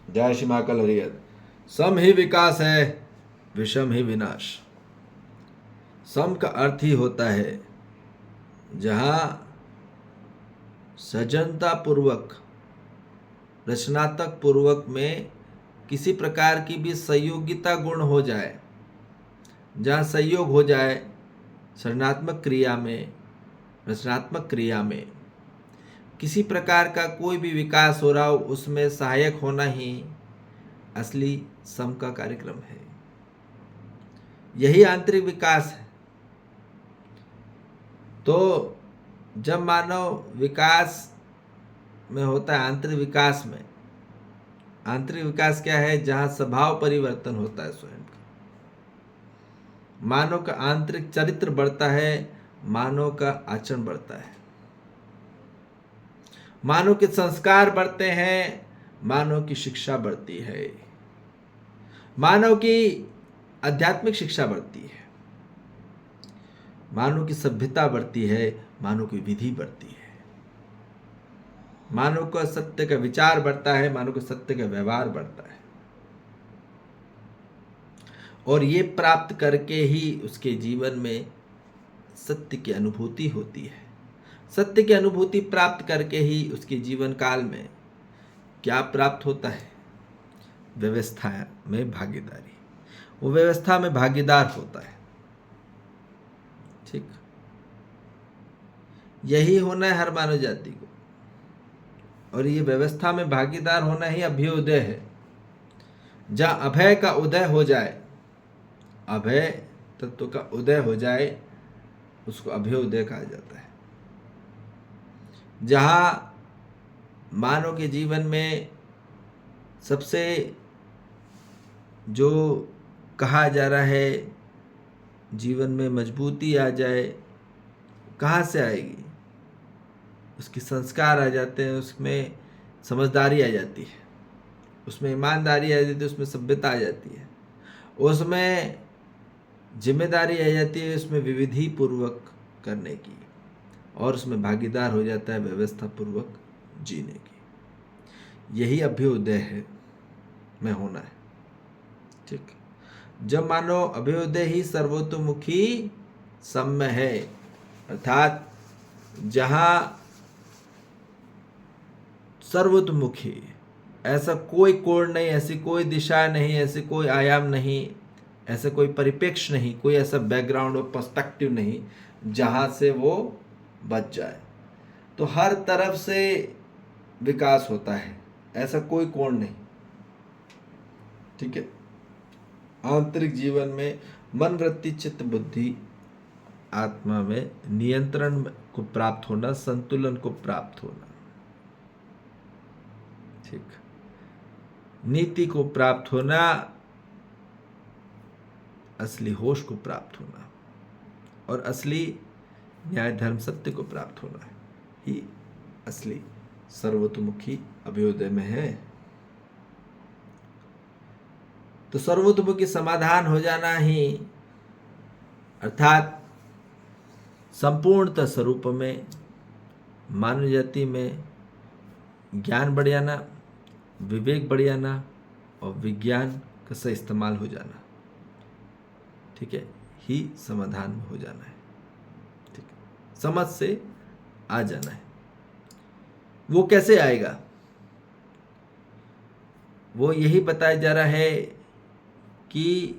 जय श्री महाकाल हरिहर। सम ही विकास है, विषम ही विनाश। सम का अर्थ ही होता है जहाँ सजनता पूर्वक, रचनात्मक पूर्वक में किसी प्रकार की भी संयोगिता गुण हो जाए, जहाँ संयोग हो जाए सृजनात्मक क्रिया में, रचनात्मक क्रिया में किसी प्रकार का कोई भी विकास हो रहा हो, उसमें सहायक होना ही असली सम का कार्यक्रम है। यही आंतरिक विकास है। तो जब मानव विकास में होता है, आंतरिक विकास में, आंतरिक विकास क्या है? जहाँ स्वभाव परिवर्तन होता है स्वयं का, मानव का आंतरिक चरित्र बढ़ता है, मानव का आचरण बढ़ता है, मानव के संस्कार बढ़ते हैं, मानव की शिक्षा बढ़ती है, मानव की आध्यात्मिक शिक्षा बढ़ती है, मानव की सभ्यता बढ़ती है, मानव की विधि बढ़ती है, मानव का सत्य का विचार बढ़ता है, मानव का सत्य का व्यवहार बढ़ता है। और ये प्राप्त करके ही उसके जीवन में सत्य की अनुभूति होती है। सत्य की अनुभूति प्राप्त करके ही उसके जीवन काल में क्या प्राप्त होता है? व्यवस्था में भागीदारी। वो व्यवस्था में भागीदार होता है। ठीक, यही होना है हर मानव जाति को। और ये व्यवस्था में भागीदार होना ही अभ्युदय है। जहाँ अभय का उदय हो जाए, अभय तत्व का उदय हो जाए, उसको अभ्युदय कहा जाता है। जहाँ मानव के जीवन में सबसे जो कहा जा रहा है, जीवन में मजबूती आ जाए, कहाँ से आएगी? उसके संस्कार आ जाते हैं, उसमें समझदारी आ जाती है, उसमें ईमानदारी आ जाती है, उसमें सभ्यता आ जाती है, उसमें जिम्मेदारी आ जाती है, उसमें विविधि पूर्वक करने की, और उसमें भागीदार हो जाता है व्यवस्था पूर्वक जीने की। यही अभ्युदय है में होना है। ठीक, जब मानो अभ्युदय ही सर्वतोमुखी सम्य है, अर्थात जहाँ सर्वतोमुखी, ऐसा कोई कोण नहीं, ऐसी कोई दिशा नहीं, ऐसे कोई आयाम नहीं, ऐसा कोई परिप्रेक्ष्य नहीं, कोई ऐसा बैकग्राउंड और पर्सपेक्टिव नहीं जहाँ से वो बच जाए। तो हर तरफ से विकास होता है, ऐसा कोई कोण नहीं। ठीक है, आंतरिक जीवन में मन, वृत्ति, चित्त, बुद्धि, आत्मा में नियंत्रण को प्राप्त होना, संतुलन को प्राप्त होना, ठीक, नीति को प्राप्त होना, असली होश को प्राप्त होना, और असली न्याय धर्म सत्य को प्राप्त होना है ही असली सर्वतोमुखी अभ्युदय में है। तो सर्वतोमुखी समाधान हो जाना ही, अर्थात संपूर्णतः स्वरूप में मानव जाति में ज्ञान बढ़ जाना, विवेक बढ़ जाना, और विज्ञान का सही इस्तेमाल हो जाना, ठीक है, ही समाधान में हो जाना है। ठीक है, समझ से आ जाना है। वो कैसे आएगा? वो यही बताया जा रहा है कि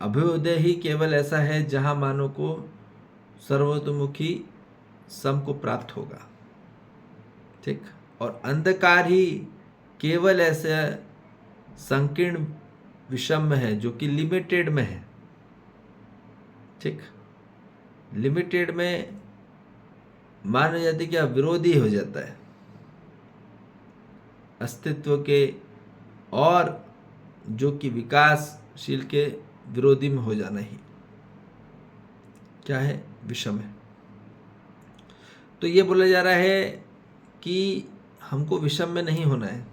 अभ्युदय ही केवल ऐसा है जहां मानव को सर्वतोमुखी सम को प्राप्त होगा। ठीक, और अंधकार ही केवल ऐसे संकीर्ण विषम में है जो कि लिमिटेड में है। ठीक, लिमिटेड में मानव जाति का विरोधी हो जाता है, अस्तित्व के और जो कि विकासशील के विरोधी में हो जाना ही क्या है? विषम है। तो ये बोला जा रहा है कि हमको विषम में नहीं होना है,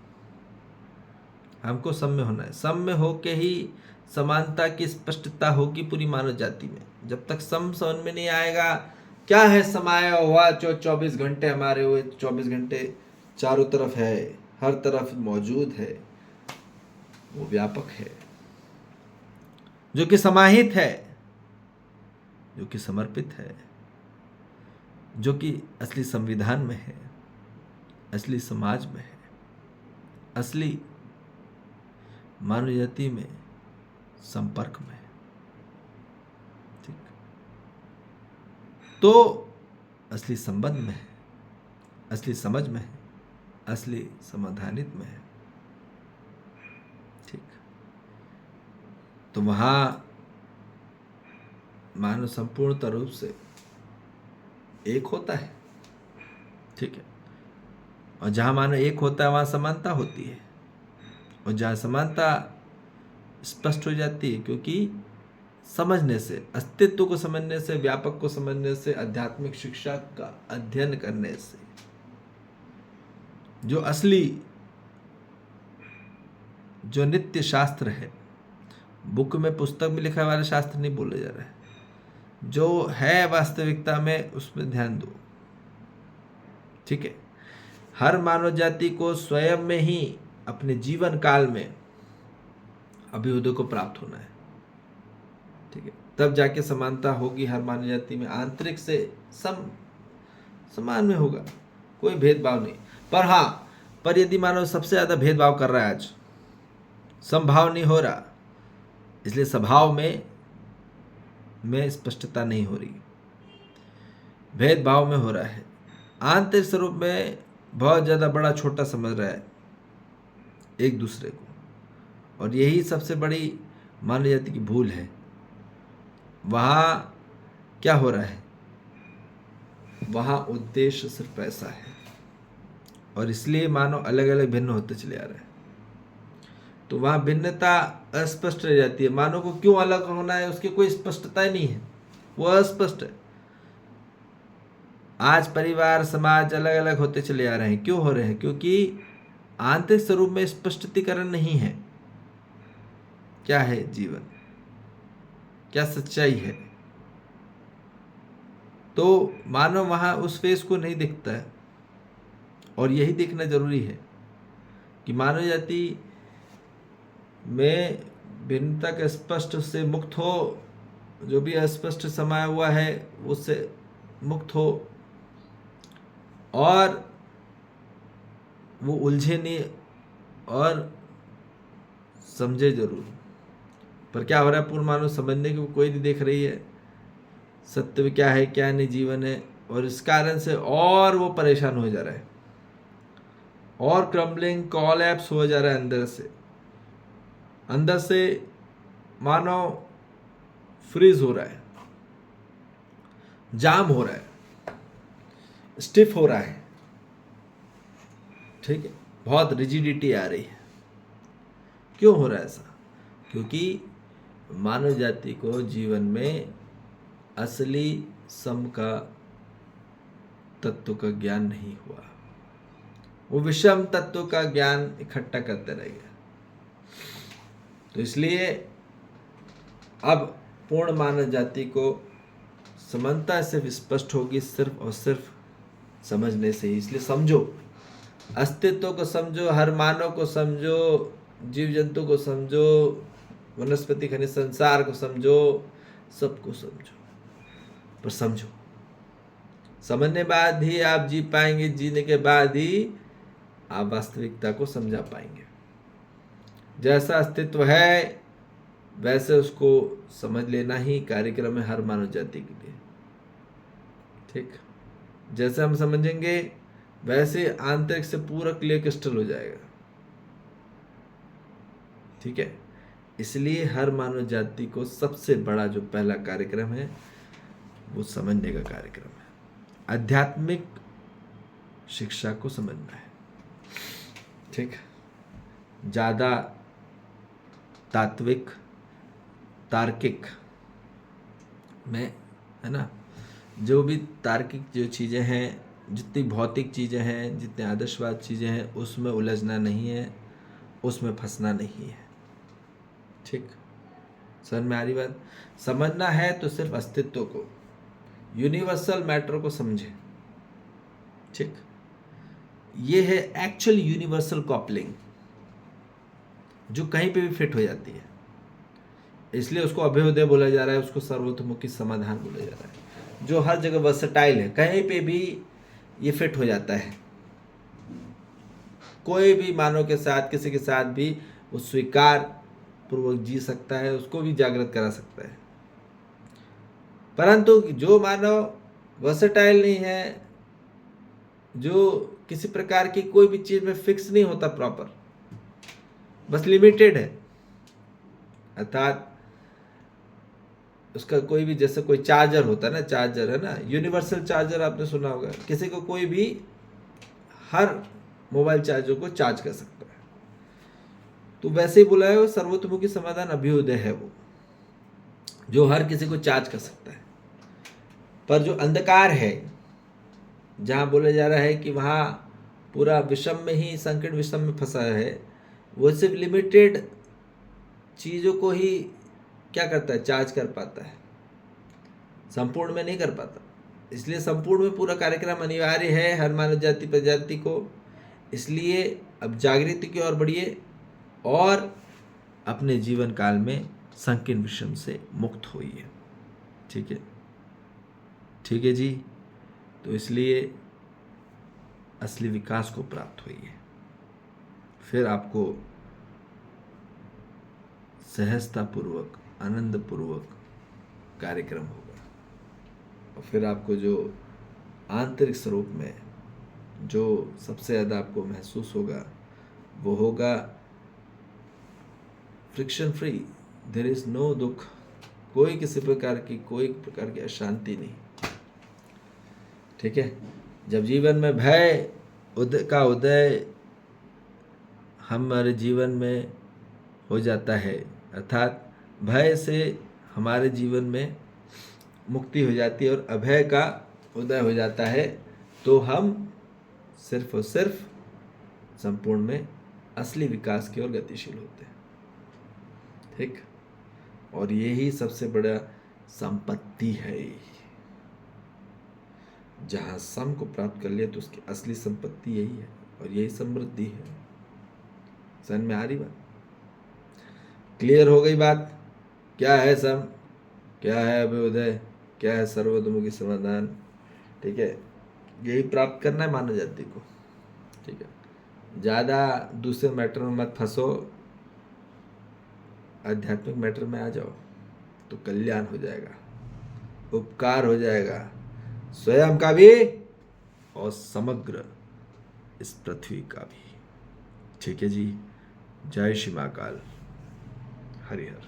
हमको सम में होना है। सम में होके ही समानता की स्पष्टता होगी पूरी मानव जाति में। जब तक सम समझ में नहीं आएगा, क्या है समाया हुआ जो 24 घंटे हमारे हुए, 24 घंटे चारों तरफ है, हर तरफ मौजूद है, वो व्यापक है, जो कि समाहित है, जो कि समर्पित है, जो कि असली संविधान में है, असली समाज में है, असली मानव जाति में संपर्क में है। ठीक, तो असली संबंध में है, असली समझ में है, असली समाधानित में है। ठीक, तो वहां मानव संपूर्णतः रूप से एक होता है। ठीक है, और जहां मानव एक होता है वहां समानता होती है, और जहां समानता स्पष्ट हो जाती है, क्योंकि समझने से, अस्तित्व को समझने से, व्यापक को समझने से, आध्यात्मिक शिक्षा का अध्ययन करने से, जो असली, जो नित्य शास्त्र है, बुक में पुस्तक में लिखा वाला शास्त्र नहीं बोला जा रहा है, जो है वास्तविकता में, उसमें ध्यान दो। ठीक है, हर मानव जाति को स्वयं में ही अपने जीवन काल में अभ्युदय को प्राप्त होना है। ठीक है, तब जाके समानता होगी हर मानव जाति में, आंतरिक से समान में होगा, कोई भेदभाव नहीं। पर यदि मानव सबसे ज्यादा भेदभाव कर रहा है, आज समभाव नहीं हो रहा, इसलिए स्वभाव में स्पष्टता नहीं हो रही, भेदभाव में हो रहा है, आंतरिक स्वरूप में बहुत ज्यादा बड़ा छोटा समझ रहा है एक दूसरे को, और यही सबसे बड़ी मानव जाति की भूल है। वहां क्या हो रहा है, वहां उद्देश्य सिर्फ पैसा है, और इसलिए मानव अलग अलग भिन्न होते चले आ रहे हैं। तो वहां भिन्नता अस्पष्ट रह जाती है। मानव को क्यों अलग होना है, उसकी कोई स्पष्टता ही नहीं है, वो अस्पष्ट है। आज परिवार समाज अलग अलग होते चले आ रहे हैं। क्यों हो रहे हैं? क्योंकि आंतरिक स्वरूप में स्पष्टीकरण नहीं है, क्या है जीवन, क्या सच्चाई है। तो मानव वहां उस फेस को नहीं दिखता है, और यही देखना जरूरी है कि मानव जाति में भिन्नता के स्पष्ट से मुक्त हो, जो भी अस्पष्ट समाया हुआ है उससे मुक्त हो, और वो उलझे नहीं और समझे जरूर। पर क्या हो रहा है, पूर्ण मानव समझने की कोई नहीं देख रही है, सत्य क्या है क्या नहीं जीवन है, और इस कारण से और वो परेशान हो जा रहा है, और क्रम्बलिंग कोलैप्स हो जा रहा है अंदर से मानव फ्रीज हो रहा है, जाम हो रहा है, स्टिफ हो रहा है। ठीक है, बहुत रिजिडिटी आ रही है। क्यों हो रहा है ऐसा? क्योंकि मानव जाति को जीवन में असली सम का तत्व का ज्ञान नहीं हुआ, वो विषम तत्व का ज्ञान इकट्ठा करते रह गया। तो इसलिए अब पूर्ण मानव जाति को समानता से स्पष्ट होगी सिर्फ और सिर्फ समझने से ही। इसलिए समझो, अस्तित्व को समझो, हर मानव को समझो, जीव जंतु को समझो, वनस्पति खनिज संसार को समझो, सबको समझो। पर समझो, समझने बाद ही आप जी पाएंगे, जीने के बाद ही आप वास्तविकता को समझा पाएंगे। जैसा अस्तित्व है वैसे उसको समझ लेना ही कार्यक्रम है हर मानव जाति के लिए। ठीक, जैसे हम समझेंगे वैसे आंतरिक से पूरा क्लियर क्रिस्टल हो जाएगा। ठीक है, इसलिए हर मानव जाति को सबसे बड़ा जो पहला कार्यक्रम है वो समझने का कार्यक्रम है, आध्यात्मिक शिक्षा को समझना है। ठीक, ज़्यादा तात्विक तार्किक में है ना, जो भी तार्किक जो चीज़ें हैं, जितनी भौतिक चीज़ें हैं, जितने आदर्शवाद चीज़ें हैं, उसमें उलझना नहीं है, उसमें फंसना नहीं है। ठीक, समझ में आ रही बात? समझना है तो सिर्फ अस्तित्व को, यूनिवर्सल मैटर को समझे। ठीक, ये है एक्चुअल यूनिवर्सल कॉपलिंग। जो कहीं पे भी फिट हो जाती है। इसलिए उसको अभ्युदय बोला जा रहा है, उसको सर्वतोमुखी समाधान बोला जा रहा है, जो हर जगह वर्सेटाइल है, कहीं पे भी ये फिट हो जाता है। कोई भी मानव के साथ, किसी के साथ भी वो स्वीकार पूर्वक जी सकता है, उसको भी जागृत करा सकता है। परंतु जो मानव वर्सेटाइल नहीं है, जो किसी प्रकार की कोई भी चीज में फिक्स नहीं होता प्रॉपर, बस लिमिटेड है, अर्थात उसका कोई भी, जैसे कोई चार्जर होता है ना, चार्जर है ना, यूनिवर्सल चार्जर आपने सुना होगा, किसी को कोई भी हर मोबाइल चार्जर को चार्ज कर सकता है। तो वैसे ही बोला है, वो सर्वतोमुखी समाधान अभ्युदय है, वो जो हर किसी को चार्ज कर सकता है। पर जो अंधकार है, जहाँ बोला जा रहा है कि वहाँ पूरा विषम में ही, संकट विषम में फंसा है, वो सिर्फ लिमिटेड चीज़ों को ही क्या करता है, चार्ज कर पाता है, संपूर्ण में नहीं कर पाता। इसलिए संपूर्ण में पूरा कार्यक्रम अनिवार्य है हर मानव जाति प्रजाति को। इसलिए अब जागृति की ओर बढ़िए और अपने जीवन काल में संकीर्ण विषम से मुक्त होइए। ठीक है, ठीक है जी। तो इसलिए असली विकास को प्राप्त होइए, फिर आपको सहजतापूर्वक, आनंदपूर्वक कार्यक्रम होगा, और फिर आपको जो आंतरिक स्वरूप में जो सबसे ज़्यादा आपको महसूस होगा, वो होगा friction free. There is no दुख, कोई किसी प्रकार की, कोई प्रकार की अशांति नहीं। ठीक है, जब जीवन में भय का उदय हमारे जीवन में हो जाता है, अर्थात भय से हमारे जीवन में मुक्ति हो जाती है और अभय का उदय हो जाता है, तो हम सिर्फ और सिर्फ संपूर्ण में असली विकास की ओर गतिशील होते हैं। ठीक, और यही सबसे बड़ा संपत्ति है। जहाँ सम को प्राप्त कर लिया तो उसकी असली संपत्ति यही है, और यही समृद्धि है। समझ में आ रही बात? क्लियर हो गई बात? क्या है सम, क्या है अभ्युदय, क्या है सर्वतोमुखी समाधान? ठीक है, यही प्राप्त करना है मानव जाति को। ठीक है, ज़्यादा दूसरे मैटर में मत फंसो, आध्यात्मिक मैटर में आ जाओ तो कल्याण हो जाएगा, उपकार हो जाएगा, स्वयं का भी और समग्र इस पृथ्वी का भी। ठीक है जी। जय श्री महाकाल। हरिहर।